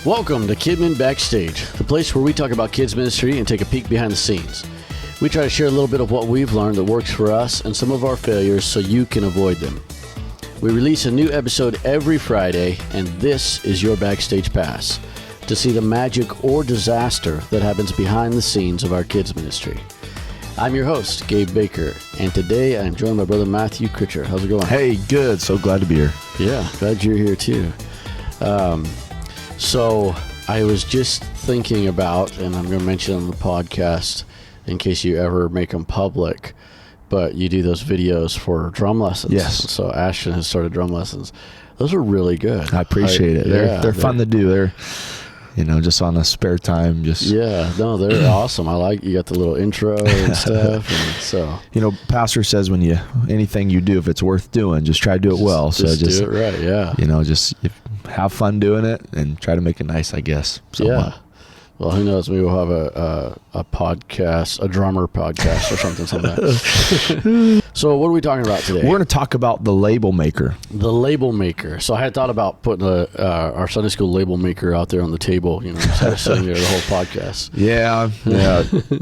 Welcome to Kidmin Backstage, the place where we talk about kids ministry and take a peek behind the scenes. We try to share a little bit of what we've learned that works for us and some of our failures so you can avoid them. We release a new episode every Friday, and this is your Backstage Pass to see the magic or disaster that happens behind the scenes of our kids ministry. I'm your host, Gabe Baker, and today I'm joined by Brother Matthew Critcher. How's it going? Hey, good. So glad to be here. Yeah, glad you're here too. So I was just thinking about, and I'm going to mention on the podcast in case you ever make them public, but you do those videos for drum lessons. Yes. So Ashton has started drum lessons. Those are really good. I appreciate it. They're fun to do. They're, just on the spare time. They're awesome. I like, you got the little intro and stuff. And so, pastor says anything you do, if it's worth doing, just try to do it well. Just do it right. Yeah. Have fun doing it and try to make it nice, I guess. Somewhat. Yeah. Well, who knows? Maybe we'll have a podcast, a drummer podcast or something like that. So what are we talking about today? We're going to talk about the label maker. The label maker. So I had thought about putting our Sunday school label maker out there on the table, just sitting there the whole podcast. Yeah.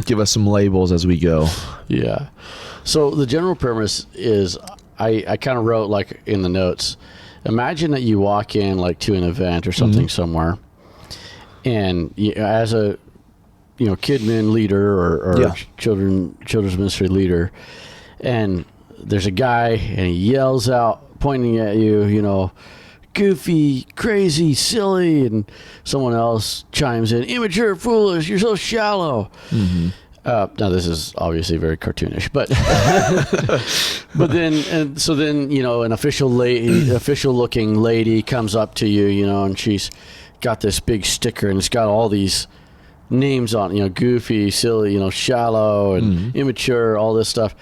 Give us some labels as we go. Yeah. So the general premise is, I kind of wrote like in the notes, imagine that you walk in like to an event or something somewhere, and as a Kidmin leader or children's ministry leader, and there's a guy and he yells out pointing at you, goofy, crazy, silly, and someone else chimes in, immature, foolish, you're so shallow. Now this is obviously very cartoonish, but then an official looking lady comes up to you, and she's got this big sticker and it's got all these names on, goofy, silly, shallow and immature, all this stuff,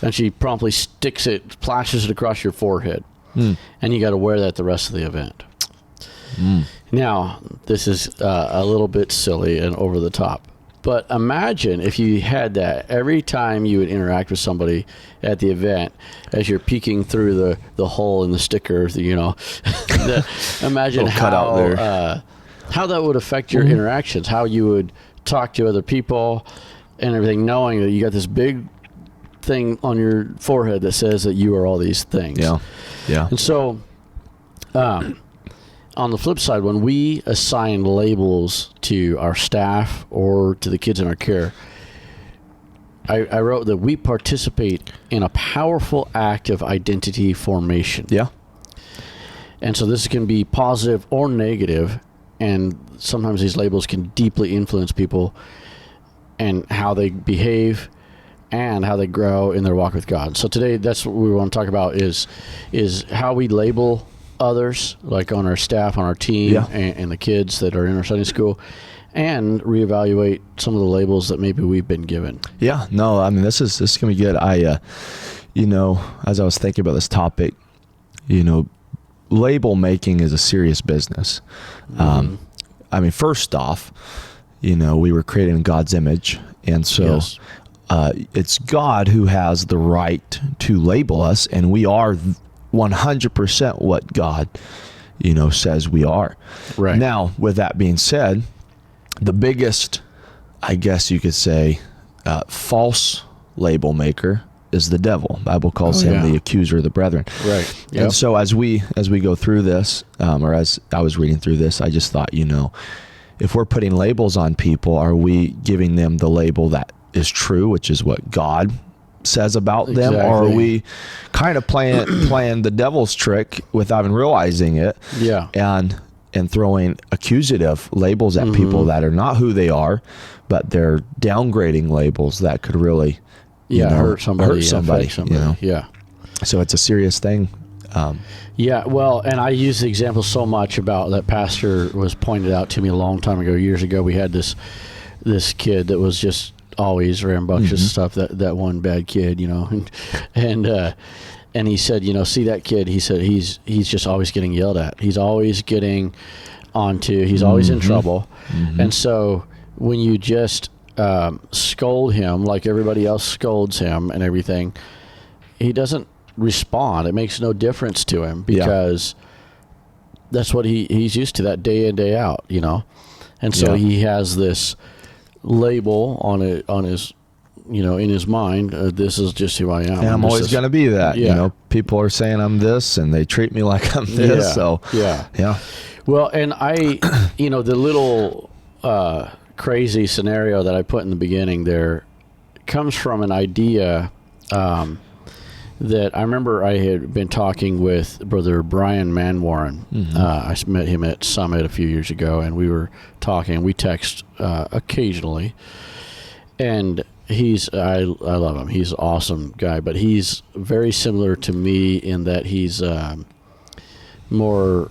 and she promptly splashes it across your forehead, and you got to wear that the rest of the event. Now this is a little bit silly and over the top. But imagine if you had that every time you would interact with somebody at the event, as you're peeking through the hole in the sticker, imagine how that would affect your interactions, how you would talk to other people and everything, knowing that you got this big thing on your forehead that says that you are all these things. Yeah. And so, on the flip side, when we assign labels to our staff or to the kids in our care, I wrote that we participate in a powerful act of identity formation. Yeah. And so this can be positive or negative, and sometimes these labels can deeply influence people and how they behave and how they grow in their walk with God. So today, that's what we want to talk about is how we label others, like on our staff, on our team, and the kids that are in our Sunday school, and reevaluate some of the labels that maybe we've been given. Yeah, no, I mean, this is going to be good. As I was thinking about this topic, label making is a serious business. First off, we were created in God's image, and so it's God who has the right to label us, and we are 100% what God, says we are. Right. Now, with that being said, the biggest, I guess you could say, false label maker is the devil. The Bible calls him the accuser of the brethren. Right. Yep. And so as we go through this, or as I was reading through this, I just thought, if we're putting labels on people, are we giving them the label that is true, which is what God says about them, or are we kind of playing the devil's trick without even realizing it, and throwing accusative labels at people that are not who they are, but they're downgrading labels that could really hurt somebody. So it's a serious thing. Well, and I use the example so much about that pastor was pointed out to me a long time ago, years ago. We had this kid that was just always rambunctious stuff, that one bad kid, and he said, see that kid, he said, he's just always getting yelled at. He's always getting he's always in trouble. And so when you just scold him like everybody else scolds him and everything, he doesn't respond. It makes no difference to him because that's what he's used to, that day in, day out, you know. And so he has this label on his, you know, in his mind. This is just who I am. And I'm always going to be that. Yeah. You know, people are saying I'm this, and they treat me like I'm this. Yeah. So yeah. Well, and you know, the little crazy scenario that I put in the beginning there comes from an idea that I remember I had been talking with Brother Brian Manwaran. I met him at Summit a few years ago, and we were talking. We text occasionally, and I love him. He's an awesome guy, but he's very similar to me in that he's more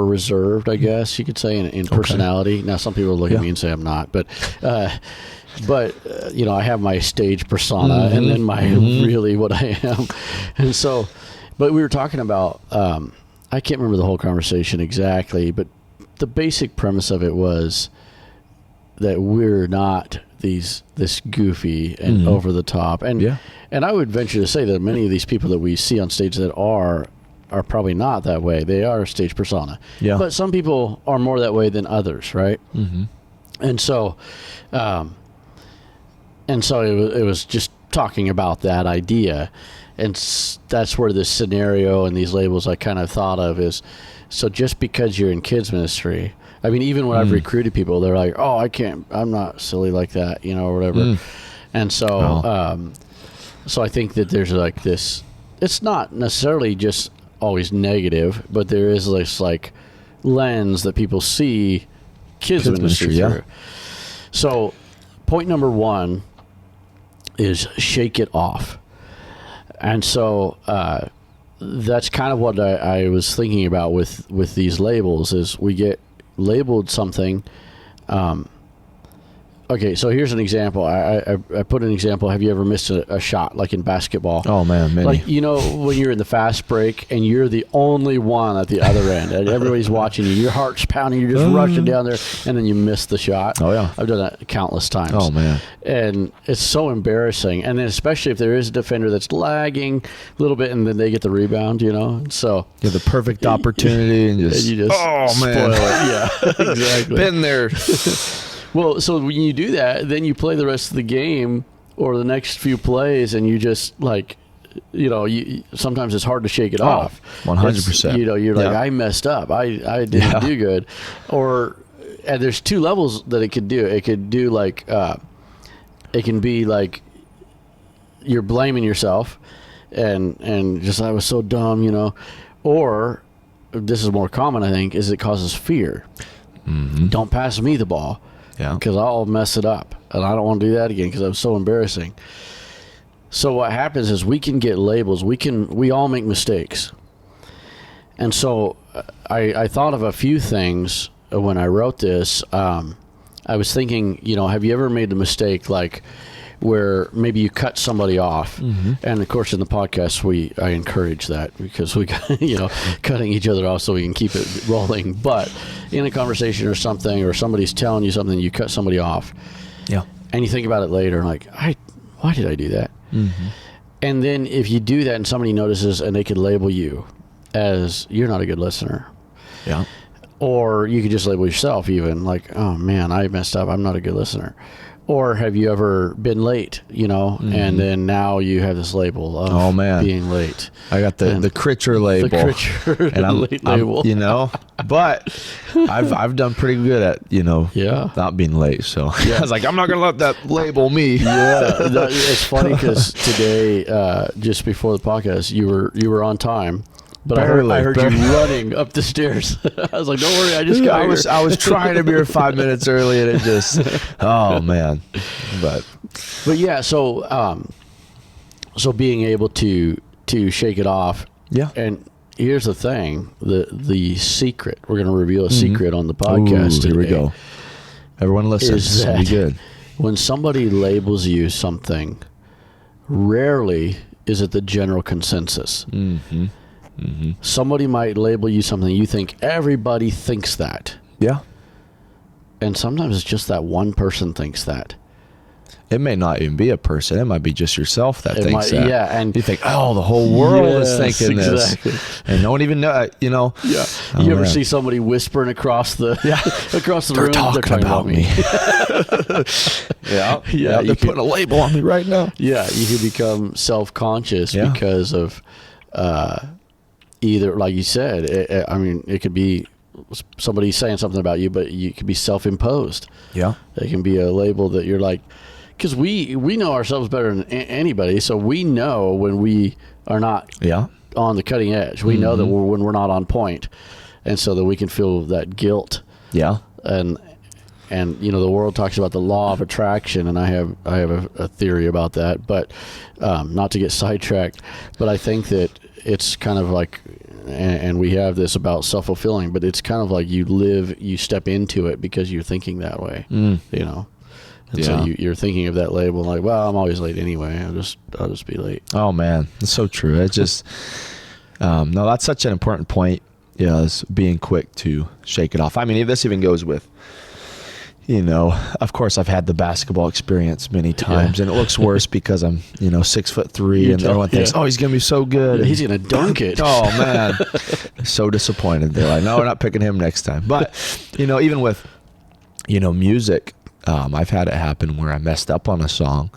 reserved, I guess you could say, in personality. Now, some people look at me and say I'm not, but you know, I have my stage persona and then my really what I am. And so, but we were talking about, I can't remember the whole conversation exactly, but the basic premise of it was that we're not this goofy and over the top. And I would venture to say that many of these people that we see on stage that are probably not that way. They are a stage persona. Yeah. But some people are more that way than others, right? And so, it was just talking about that idea, and that's where this scenario and these labels I kind of thought of is, so just because you're in kids ministry, I mean, even when I've recruited people, they're like, oh, I'm not silly like that, you know, or whatever. And so, so I think that there's like this, it's not necessarily just always negative, but there is this like lens that people see kids ministry through. So point number one is shake it off. And so that's kind of what I was thinking about with these labels is we get labeled something. Okay, so here's an example. I put an example. Have you ever missed a shot, like in basketball? Oh, man, many. Like, you know, when you're in the fast break and you're the only one at the other end and everybody's watching you, your heart's pounding, you're just rushing down there, and then you miss the shot. Oh, yeah. I've done that countless times. Oh, man. And it's so embarrassing. And then especially if there is a defender that's lagging a little bit and then they get the rebound, you know? So you have the perfect opportunity and just, you just spoil it. Yeah, exactly. Been there. Well, so when you do that, then you play the rest of the game or the next few plays, and you just like, you know, sometimes it's hard to shake it off. 100%. You know, you're like, I messed up. I didn't do good. And there's two levels that it could do. It could do like, it can be like you're blaming yourself and just, I was so dumb, you know, or this is more common, I think, is it causes fear. Don't pass me the ball. Yeah, because I'll mess it up, and I don't want to do that again because it was so embarrassing. So what happens is we can get labels. We all make mistakes, and so I thought of a few things when I wrote this. I was thinking, you know, have you ever made the mistake like where maybe you cut somebody off, and of course in the podcast I encourage that because we you know, cutting each other off so we can keep it rolling. But in a conversation or something, or somebody's telling you something, you cut somebody off, and you think about it later and like, why did I do that? And then if you do that and somebody notices and they could label you as you're not a good listener, or you could just label yourself even like, oh man, I messed up, I'm not a good listener. Or have you ever been late, you know, and then now you have this label of being late. I got the Critcher label. The Critcher and I'm late label. You know, but I've done pretty good at, you know, not being late. So I was like, I'm not going to let that label me. It's funny because today, just before the podcast, you were on time. But I heard you running up the stairs. I was like, don't worry, I just got here. I was trying to be here 5 minutes early, and it just, oh, man. But yeah, so being able to shake it off. Yeah. And here's the thing, the secret. We're going to reveal a secret on the podcast today. Here we go. Everyone listen. This is be good. When somebody labels you something, rarely is it the general consensus. Somebody might label you something, you think everybody thinks that. Yeah. And sometimes it's just that one person thinks that. It may not even be a person. It might be just yourself that thinks that. Yeah, and you think, oh, the whole world is thinking exactly. this, and no one even know. You know. Yeah. Oh, You ever man. see somebody whispering across the across the They're room? talking, They're talking about me. Yeah. Yeah, They're putting a label on me right now. Yeah, you can become self-conscious Yeah. because of either, like you said, it could be somebody saying something about you, but you could be self-imposed. Yeah. It can be a label that you're like, because we know ourselves better than anybody, so we know when we are not Yeah. on the cutting edge. We know that when we're not on point, and so that we can feel that guilt. Yeah. And you know, the world talks about the law of attraction, and I have a theory about that, but not to get sidetracked, but I think that it's kind of like, and we have this about self-fulfilling, but it's kind of like you step into it because you're thinking that way, you know. And so you're thinking of that label like, well, I'm always late anyway. I'll just be late. Oh man, it's so true. It's just no, that's such an important point. Yeah, is being quick to shake it off. I mean, this even goes with, you know, of course, I've had the basketball experience many times, and it looks worse because I'm, 6'3", and everyone thinks, oh, he's gonna be so good. Yeah, he's gonna dunk it. Oh man, so disappointed. They're like, no, we're not picking him next time. But even with, music. I've had it happen where I messed up on a song,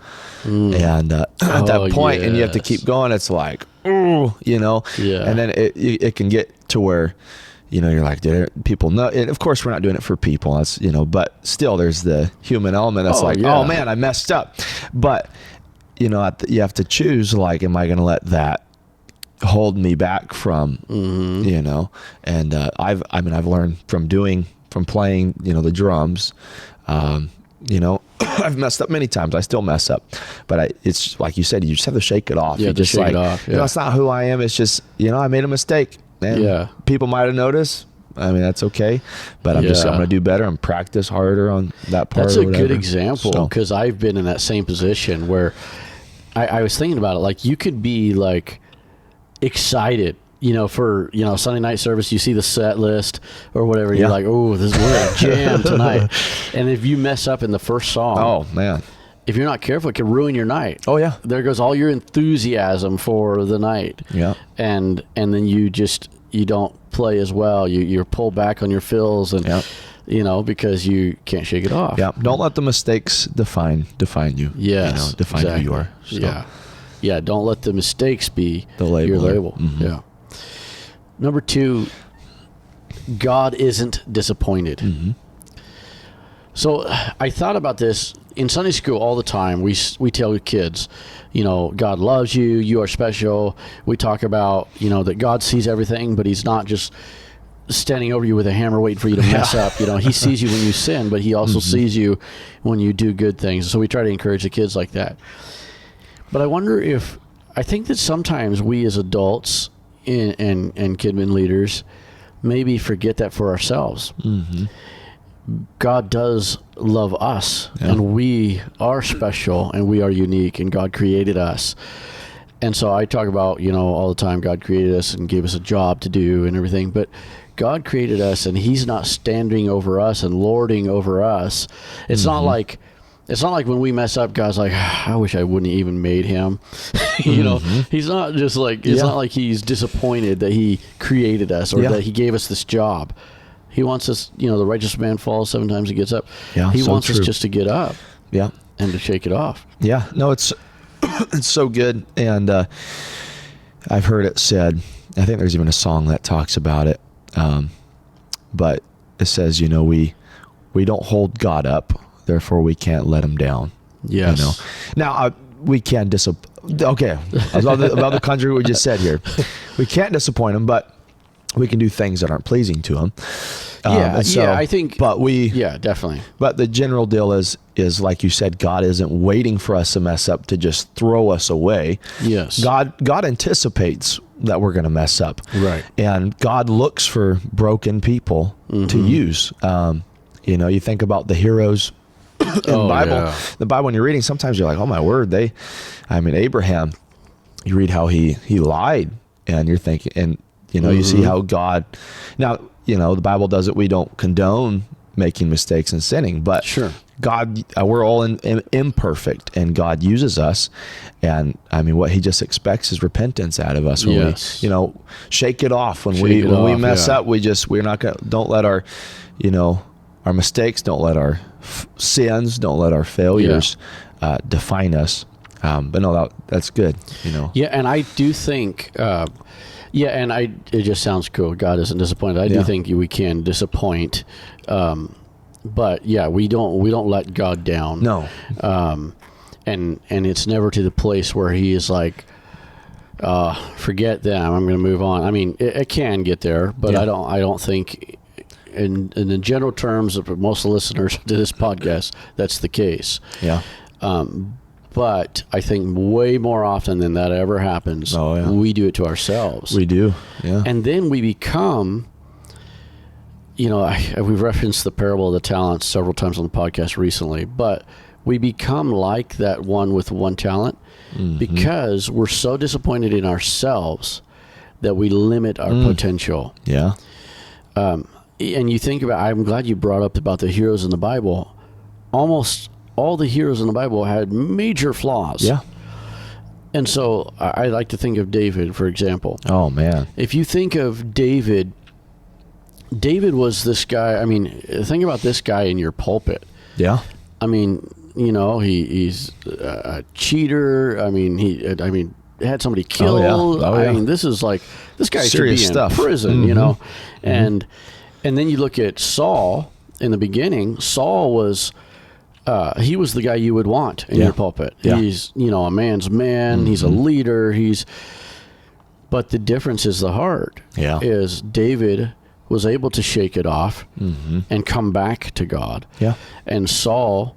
and at that point, and you have to keep going. It's like, ooh, and then it can get to where, you're like, did people know? And of course, we're not doing it for people. That's but still, there's the human element. That's oh man, I messed up. But you have to choose. Like, am I going to let that hold me back from, And I've learned from playing, the drums. I've messed up many times. I still mess up, but it's like you said, you just have to shake it off. You just shake it off. Yeah. It's not who I am. It's just, I made a mistake. And people might have noticed. I mean, that's okay, but I'm going to do better and practice harder on that part. That's a good example, because I've been in that same position where I was thinking about it. Like, you could be like excited, for, Sunday night service, you see the set list or whatever. You're like, oh, we're a jam tonight. And if you mess up in the first song, oh man, if you're not careful, it can ruin your night. Oh yeah. There goes all your enthusiasm for the night. Yeah. And then you don't play as well. You're pulled back on your fills, and because you can't shake it off. Yeah. Don't let the mistakes define you. Yes. Define exactly. who you are. So. Yeah. Don't let the mistakes be the label. Your label. Mm-hmm. Yeah. Number 2, God isn't disappointed. Mm-hmm. So I thought about this in Sunday school all the time. We tell kids, God loves you. You are special. We talk about, that God sees everything, but he's not just standing over you with a hammer waiting for you to mess up. He sees you when you sin, but he also sees you when you do good things. So we try to encourage the kids like that. But I think that sometimes we as adults and Kidmin leaders maybe forget that for ourselves. Mm-hmm. God does love us, and we are special, and we are unique, and God created us. And so I talk about, all the time, God created us and gave us a job to do and everything, but God created us, and he's not standing over us and lording over us. It's not like when we mess up, God's like, I wish I wouldn't even made him. He's not just like, it's not like he's disappointed that he created us or that he gave us this job. He wants us, the righteous man falls 7 times, he gets up. Yeah, he wants us just to get up. Yeah. And to shake it off. Yeah. No, it's so good. And I've heard it said, I think there's even a song that talks about it. But it says, we don't hold God up, therefore we can't let him down. Yes. Now we can okay. About the country we just said here, we can't disappoint him, but we can do things that aren't pleasing to him. I think. But definitely. But the general deal is like you said, God isn't waiting for us to mess up to just throw us away. Yes. God anticipates that we're going to mess up. Right. And God looks for broken people to use. You think about the heroes in the Bible. Yeah. The Bible, when you're reading, sometimes you're like, oh my word, Abraham, you read how he lied, and you're thinking, and you see how God, now, the Bible does it. We don't condone making mistakes and sinning, but sure, God, we're all imperfect, and God uses us. And I mean, what he just expects is repentance out of us. When Yes. we, shake it off when we mess up. We're not going to, don't let our, our mistakes, don't let our sins, don't let our failures define us. But no, that's good. Yeah. And I do think, it just sounds cool. God isn't disappointed. I do think we can disappoint, but yeah, we don't let God down. No. And it's never to the place where he is like, forget them, I'm going to move on. I mean, it can get there, but I don't think in the general terms of most listeners to this podcast, that's the case. Yeah. But I think way more often than that ever happens, we do it to ourselves. We do. Yeah. And then we become, we've referenced the parable of the talents several times on the podcast recently, but we become like that one with one talent because we're so disappointed in ourselves that we limit our potential. Yeah. And you think about, I'm glad you brought up about the heroes in the Bible. Almost all the heroes in the Bible had major flaws. Yeah. And so I like to think of David, for example. Oh, man. If you think of David was this guy. I mean, think about this guy in your pulpit. Yeah. I mean, he's a cheater. I mean, he had somebody killed. I mean, this guy serious should be stuff. in prison, and then you look at Saul in the beginning. Saul was, he was the guy you would want in your pulpit. Yeah. He's, a man's man. He's a leader. But the difference is the heart. Yeah. Is David was able to shake it off and come back to God. Yeah. And Saul,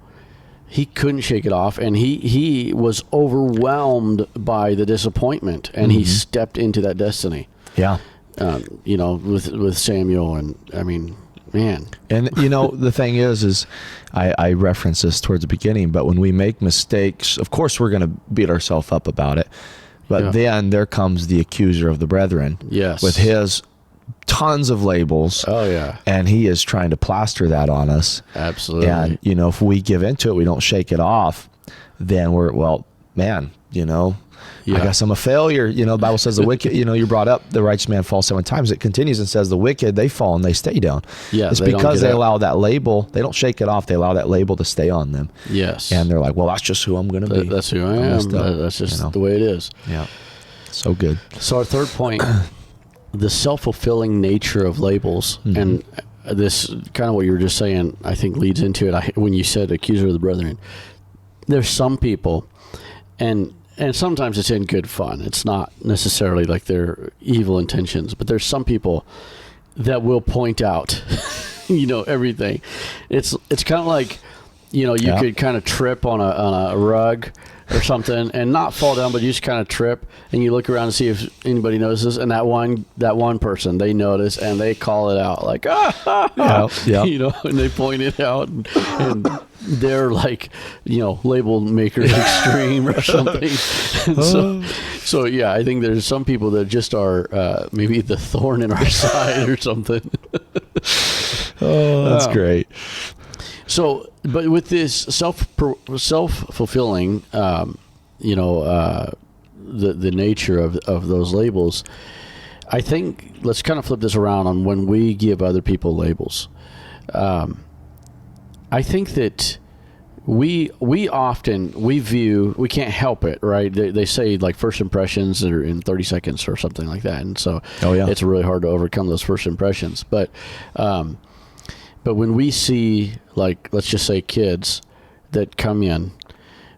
he couldn't shake it off, and he was overwhelmed by the disappointment, and he stepped into that destiny. Yeah. With Samuel, and I mean, man. And the thing is I referenced this towards the beginning, but when we make mistakes, of course we're going to beat ourselves up about it. But then there comes the accuser of the brethren. Yes. With his tons of labels. Oh yeah. And he is trying to plaster that on us. Absolutely. And if we give into it, we don't shake it off, then I guess I'm a failure. The Bible says the wicked, you brought up the righteous man falls 7 times. It continues and says the wicked, they fall and they stay down. Yeah. It's because they allow that label. They don't shake it off. They allow that label to stay on them. Yes. And they're like, well, that's just who I'm going to be. That's who I am. That's just the way it is. Yeah. So good. So our third point, the self-fulfilling nature of labels, and this kind of what you were just saying, I think leads into it. When you said accuser of the brethren, there's some people, and sometimes it's in good fun. It's not necessarily like they're evil intentions, but there's some people that will point out, everything. It's kind of like, you could kind of trip on a rug or something and not fall down, but you just kind of trip and you look around to see if anybody notices, and that one person, they notice and they call it out like, and they point it out, and they're like, label makers extreme or something. So yeah, I think there's some people that just are maybe the thorn in our side or something. Oh, that's great. So, but with this self-fulfilling, the nature of those labels, I think let's kind of flip this around on when we give other people labels. I think that we can't help it, right? They say like first impressions are in 30 seconds or something like that, and so it's really hard to overcome those first impressions. But when we see, like, let's just say kids that come in,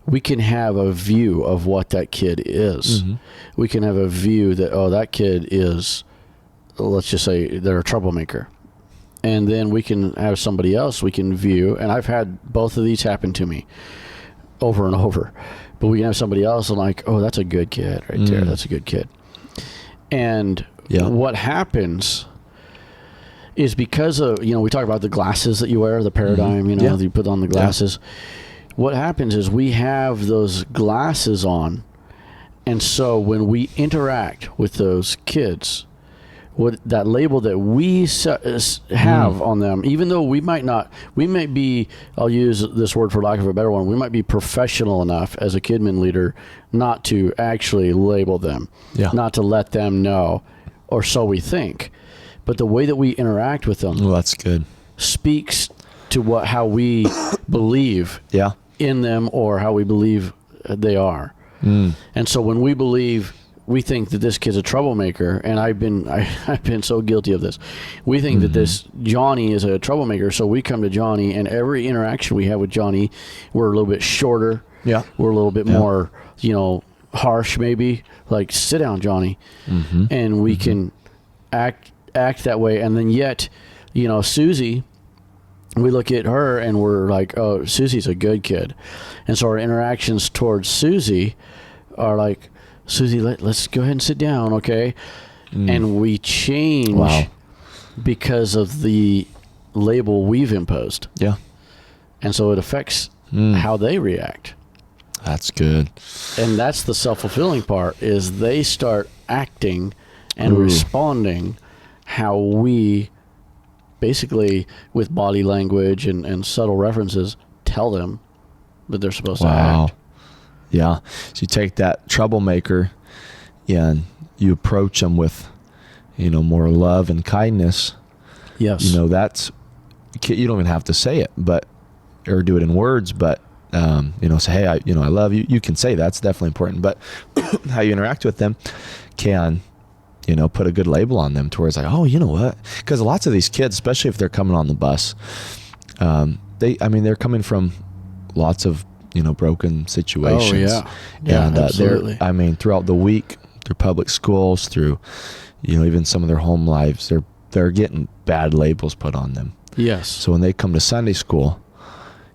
we can have a view of what that kid is. We can have a view that, that kid is, let's just say they're a troublemaker. And then we can have somebody else we can view, and I've had both of these happen to me over and over, but we can have somebody else and like, that's a good kid right there. That's a good kid. And what happens is because of, we talk about the glasses that you wear, the paradigm, you put on the glasses. What happens is we have those glasses on, and so when we interact with those kids, what that label that we have on them, even though we might be, I'll use this word for lack of a better one, we might be professional enough as a Kidmin leader not to actually label them, not to let them know, or so we think. But the way that we interact with them, well, that's good, speaks to how we believe in them, or how we believe they are. And so when we think that this kid's a troublemaker, and I've been so guilty of this. We think that this Johnny is a troublemaker, so we come to Johnny, and every interaction we have with Johnny, we're a little bit shorter. Yeah, we're a little bit more, harsh, maybe. Like, sit down, Johnny, and we can act that way. And then yet, Susie, we look at her and we're like, oh, Susie's a good kid, and so our interactions towards Susie are like, Susie, let's go ahead and sit down, okay? And we change because of the label we've imposed. Yeah. And so it affects how they react. That's good. And that's the self-fulfilling part, is they start acting and responding how we basically, with body language and subtle references, tell them that they're supposed to act. Yeah. So you take that troublemaker and you approach them with, more love and kindness. Yes. That's, you don't even have to say it, or do it in words, but, say, hey, I love you. You can say that's definitely important, but how you interact with them can, put a good label on them towards like, oh, you know what? Because lots of these kids, especially if they're coming on the bus, they're coming from lots of, broken situations. Oh, yeah. And absolutely. Throughout the week, through public schools, through, even some of their home lives, they're getting bad labels put on them. Yes. So when they come to Sunday school,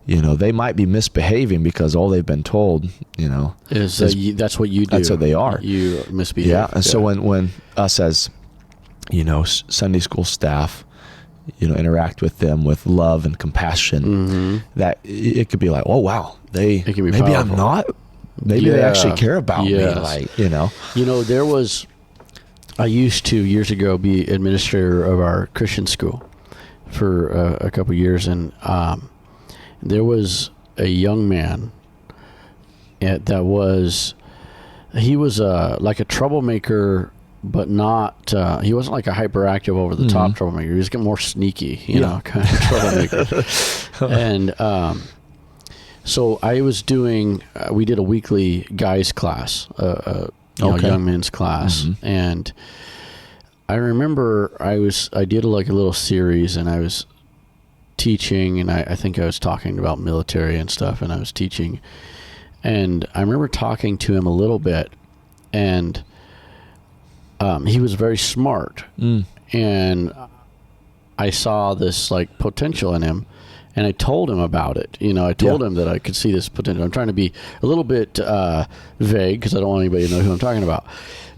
they might be misbehaving because all they've been told, is that's what you do. That's what they are. You misbehave. Yeah. And so when us as, Sunday school staff, interact with them with love and compassion, that it could be like, oh wow, maybe powerful. I'm not, maybe they actually care about me. Like, I used to years ago be administrator of our Christian school for a couple of years, and there was a young man that was like a troublemaker, but not, he wasn't like a hyperactive over the top troublemaker. He was getting more sneaky, kind of troublemaker. And so I was doing, we did a weekly guys class, young men's class. And I remember I did like a little series, and I was teaching, and I think I was talking about military and stuff, and I was teaching. And I remember talking to him a little bit, and he was very smart, and I saw this like potential in him, and I told him about it. I told him that I could see this potential. I'm trying to be a little bit vague because I don't want anybody to know who I'm talking about,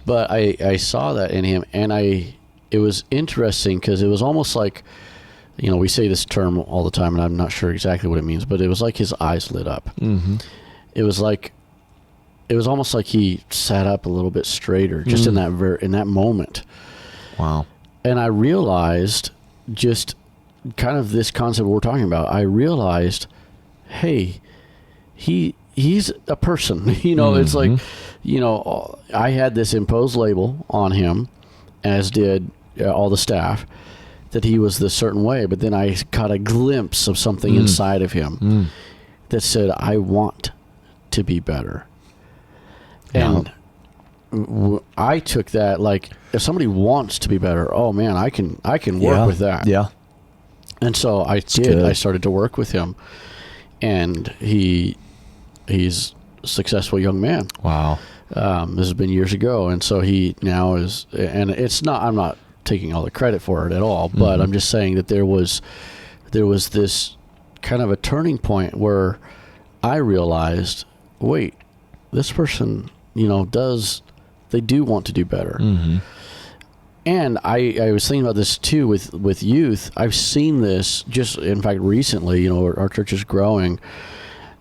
but I saw that in him, and it was interesting because it was almost like, we say this term all the time, and I'm not sure exactly what it means, but it was like his eyes lit up. It was almost like he sat up a little bit straighter just in that moment. Wow. And I realized, just kind of this concept we're talking about, I realized, hey, he's a person. It's like, I had this imposed label on him, as did all the staff, that he was this certain way, but then I caught a glimpse of something inside of him that said, I want to be better. And I took that like, if somebody wants to be better, oh man, I can work with that. Yeah. And so I did. Good. I started to work with him, and he's a successful young man. Wow. This has been years ago, and so he now is. And it's not. I'm not taking all the credit for it at all, but I'm just saying that there was this kind of a turning point where I realized, wait, this person, they do want to do better. And I was thinking about this too with youth. I've seen this just, in fact, recently. Our church is growing,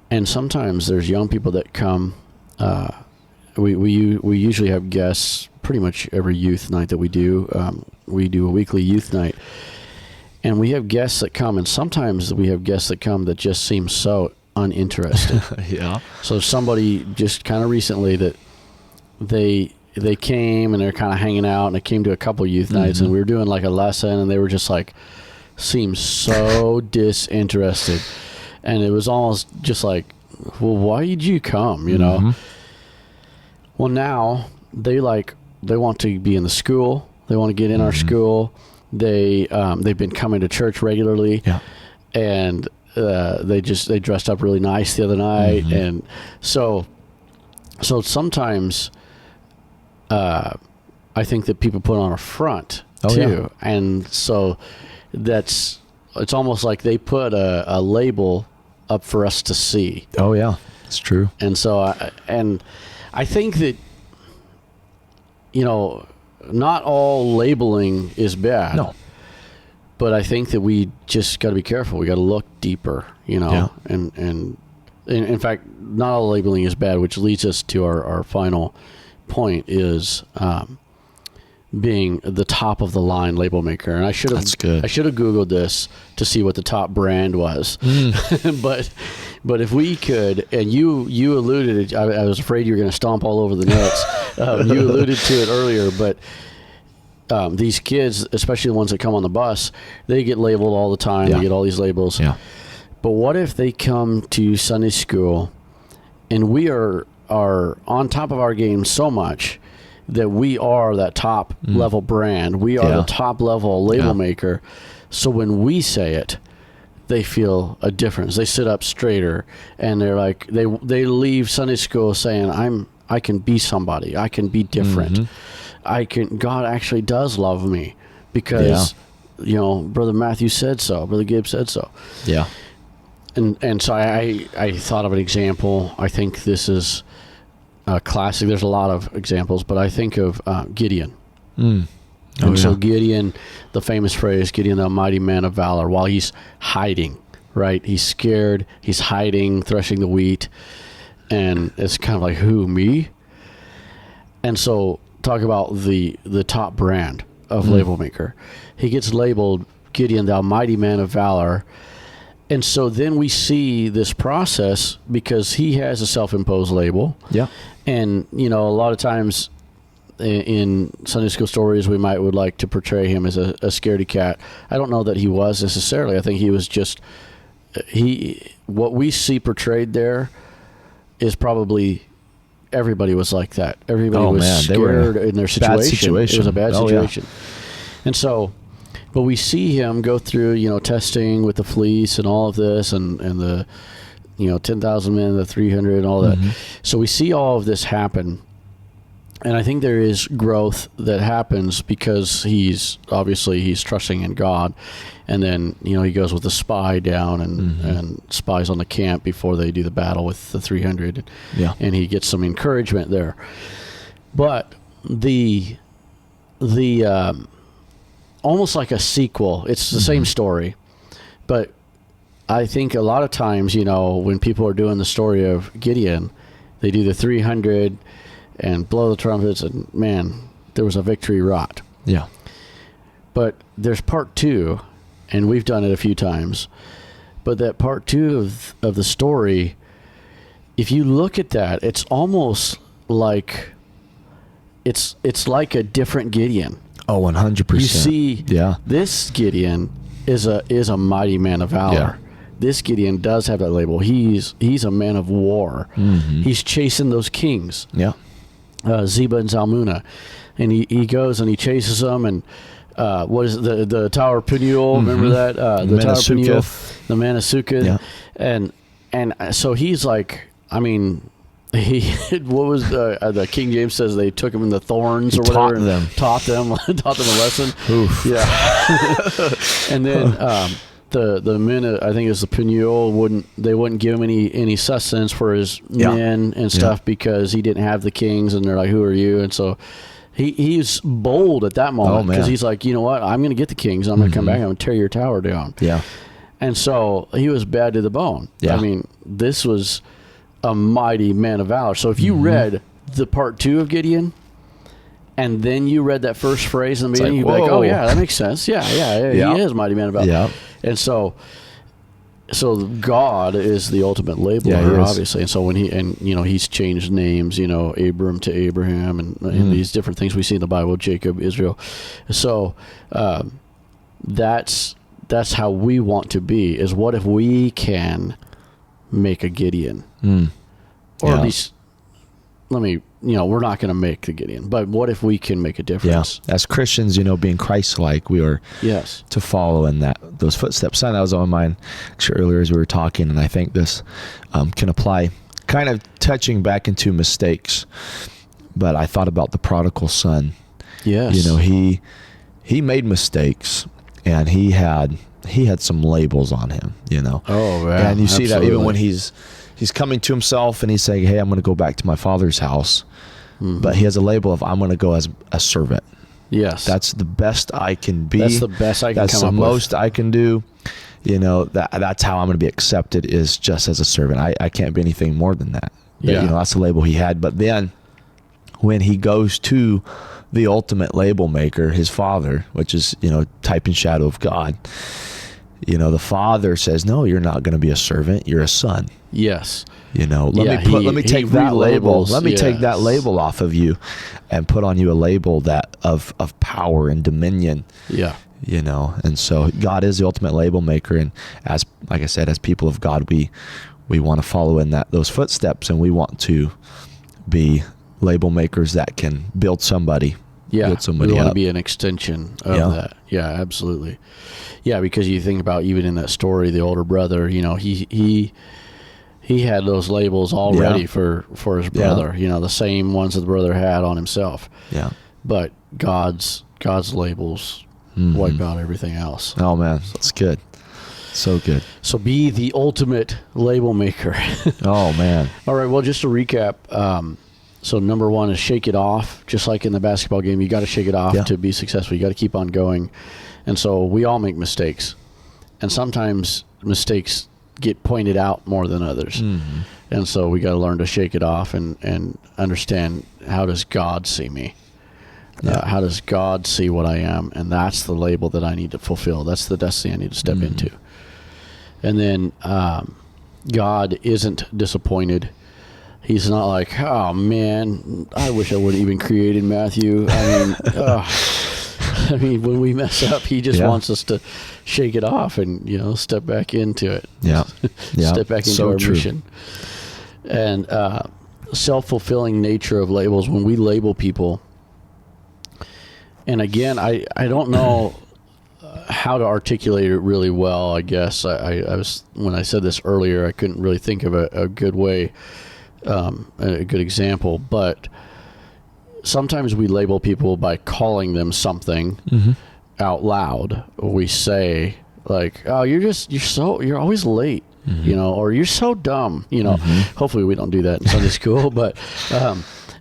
and sometimes there's young people that come. We usually have guests pretty much every youth night that we do. we do a weekly youth night, and we have guests that come, and sometimes we have guests that come that just seem so uninterested. Yeah. So somebody just kind of recently that they came and they're kind of hanging out, and they came to a couple youth nights, and we were doing like a lesson, and they were just like, seemed so disinterested, and it was almost just like, well, why did you come, you know? Well, now they want to be in the school, they want to get in our school, they've been coming to church regularly, and they dressed up really nice the other night, and so sometimes I think that people put on a front too, and so it's almost like they put a label up for us to see. Oh yeah, it's true. And so I think that, you know, not all labeling is bad. No. But I think that we just got to be careful. We got to look deeper, you know. And in fact, not all labeling is bad, which leads us to our final point is being the top of the line label maker. And I should have Googled this to see what the top brand was. But if we could, and you alluded, I was afraid you were going to stomp all over the notes. You alluded to it earlier, but these kids, especially the ones that come on the bus, they get labeled all the time. They get all these labels. Yeah. But what if they come to Sunday school and we are on top of our game so much that we are that top level brand. We are the top level label maker. So when we say it, they feel a difference. They sit up straighter, and they're like, they leave Sunday school saying, I can be somebody. I can be different. God actually does love me because, you know, Brother Matthew said so. Brother Gibbs said so. Yeah. And so I thought of an example. I think this is classic. There's a lot of examples, but I think of Gideon. So Gideon, the famous phrase, Gideon, the mighty man of valor, while he's hiding, right? He's scared. He's hiding, threshing the wheat. And it's kind of like, who, me? And so talk about the top brand of label maker. He gets labeled Gideon, thou mighty man of valor. And so then we see this process because he has a self-imposed label. Yeah. And, you know, a lot of times in Sunday school stories, we would like to portray him as a scaredy cat. I don't know that he was necessarily. I think he was just, what we see portrayed there is probably everybody was like that. Everybody was scared in their situation. It was a bad situation. And so, but we see him go through, you know, testing with the fleece and all of this and the, you know, 10,000 men, the 300 and all that. So we see all of this happen. And I think there is growth that happens because he's trusting in God. And then, you know, he goes with a spy down and spies on the camp before they do the battle with the 300. Yeah. And he gets some encouragement there. But the almost like a sequel, it's the same story. But I think a lot of times, you know, when people are doing the story of Gideon, they do the 300 and blow the trumpets, and man, there was a victory wrought. Yeah. But there's part 2, and we've done it a few times. But that part 2 of the story, if you look at that, it's almost like it's like a different Gideon. Oh, 100%. You see, this Gideon is a mighty man of valor. Yeah. This Gideon does have that label. He's a man of war. He's chasing those kings. Yeah. Zeba and Zalmunna, and he goes and he chases them, and what is it, the Tower of Peniel? Remember that the Tower of Peniel, the Manasuka, and so he's like, I mean, what was the King James says they took him in the thorns or whatever, taught them a lesson. Oof. Yeah, and then. The men, I think it was the Peniel, they wouldn't give him any sustenance for his men and stuff because he didn't have the kings, and they're like, who are you? And so he's bold at that moment because he's like, you know what, I'm going to get the kings, I'm going to come back, I'm going to tear your tower down. Yeah. And so he was bad to the bone. Yeah. I mean, this was a mighty man of valor. So if you read the part 2 of Gideon, and then you read that first phrase in the beginning, like, you'd be like, whoa. oh yeah, that makes sense. Yeah, Yeah. he is mighty man of valor. Yeah. And so God is the ultimate labeler, Yeah, he is. obviously. And so when he's changed names, Abram to Abraham, and these different things we see in the Bible, Jacob, Israel. So that's how we want to be. Is what if we can make a Gideon, or at least we're not going to make the Gideon, but what if we can make a difference? Yeah. As Christians, being Christ-like, we are to follow in those footsteps. Son, that was on my mind actually earlier as we were talking, and I think this can apply, kind of touching back into mistakes. But I thought about the prodigal son. Yes. He made mistakes, and he had some labels on him. Oh, yeah. And you see that even absolutely. when he's coming to himself and he's saying, hey, I'm going to go back to my father's house. But he has a label of, I'm going to go as a servant. Yes. That's the best I can be. That's the best I can That's come the up most with. I can do. That's how I'm going to be accepted, is just as a servant. I can't be anything more than that. Yeah. That's the label he had. But then when he goes to the ultimate label maker, his father, which is, type and shadow of God, the father says, no, you're not going to be a servant. You're a son. Yes. Let me take that label. Let me take that label off of you and put on you a label that of power and dominion. Yeah. And so God is the ultimate label maker. And like I said, as people of God, we want to follow in those footsteps, and we want to be label makers that can build somebody. Yeah. Build somebody we want up. to be an extension of that. Yeah, absolutely. Yeah, because you think about even in that story, the older brother, he had those labels already for his brother, the same ones that the brother had on himself. Yeah. But God's labels wipe out everything else. Oh man, that's good. So good. So be the ultimate label maker. Oh man. All right. Well, just to recap, so number one is shake it off. Just like in the basketball game, you got to shake it off to be successful. You got to keep on going. And so we all make mistakes, and sometimes mistakes get pointed out more than others. And so we got to learn to shake it off and understand, how does God see me? How does God see what I am? And that's the label that I need to fulfill. That's the destiny I need to step into. And then God isn't disappointed. He's not like, oh man, I wish I wouldn't even created Matthew. I mean, when we mess up, he just wants us to shake it off and, step back into it. Yeah. Step back into our mission. And self-fulfilling nature of labels, when we label people, and again, I don't know how to articulate it really well, I guess. I was, when I said this earlier, I couldn't really think of a good way, a good example, but sometimes we label people by calling them something out loud. We say like, oh, you're always late, or you're so dumb, Hopefully we don't do that in Sunday school, but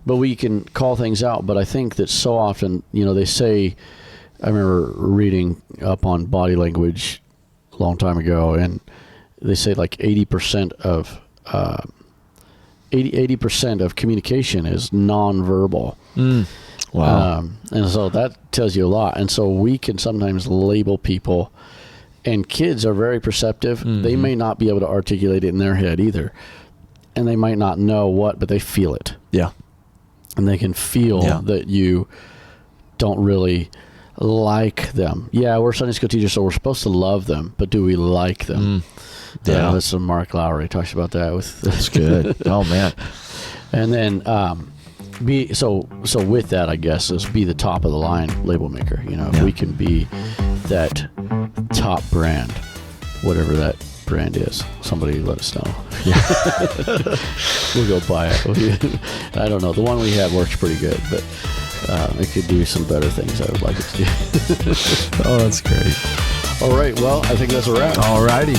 we can call things out. But I think that so often, they say, I remember reading up on body language a long time ago, and they say like 80% of 80% of communication is nonverbal. Wow. And so that tells you a lot. And so we can sometimes label people, and kids are very perceptive. They may not be able to articulate it in their head either. And they might not know what, but they feel it. Yeah. And they can feel that you don't really like them. Yeah, we're Sunday school teachers, so we're supposed to love them, but do we like them? Yeah. That's some Mark Lowry talks about that. That's good. Oh man. And then so with that, I guess, is be the top of the line label maker. If we can be that top brand, whatever that brand is, somebody let us know. We'll go buy it. I don't know. The one we have works pretty good, but it could do some better things. I would like it to do. Oh, that's great. All right. Well, I think that's a wrap. All righty.